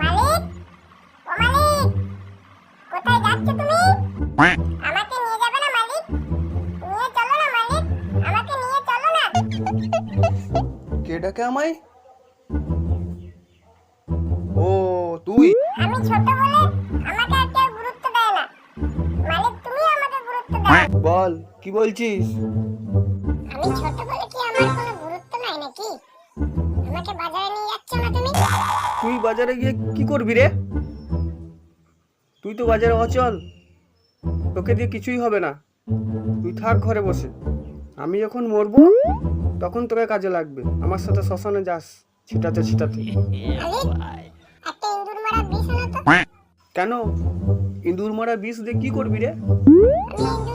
মালিক, ও মালিক, কোথায় যাচ্ছ তুমি? আমাকে নিয়ে যাবে না মালিক? নিয়ে চলো না মালিক, আমাকে নিয়ে চলো না। কে ডাকে আমায়? ও তুই? আমি ছোট বলে আমাকে আর কেউ গুরুত্ব দেয় না। মালিক, তুমি আমাকে গুরুত্ব দাও। বল কি বলছিস? আমি ছোট বলে কি আমার কোনো গুরুত্ব নাই নাকি? আমাকে বাজারে নিয়ে যাচ্ছ না তুমি? তুই বাজারে গিয়ে কি করবি রে? তুই তো বাজারে অচল, তোকে দিয়ে কিছুই হবে না। তুই থাক ঘরে বসে, আমি যখন মরবো তখন তোকে কাজে লাগবে। আমার সাথে শ্মশানে যাস ছিটাতে ছিটাতে। মালিক, একটা ইঁদুর মারা বিষ আনো তো। কেন? ইঁদুর মারা বিষ দিয়ে কি করবি রে? আমি ইঁদুর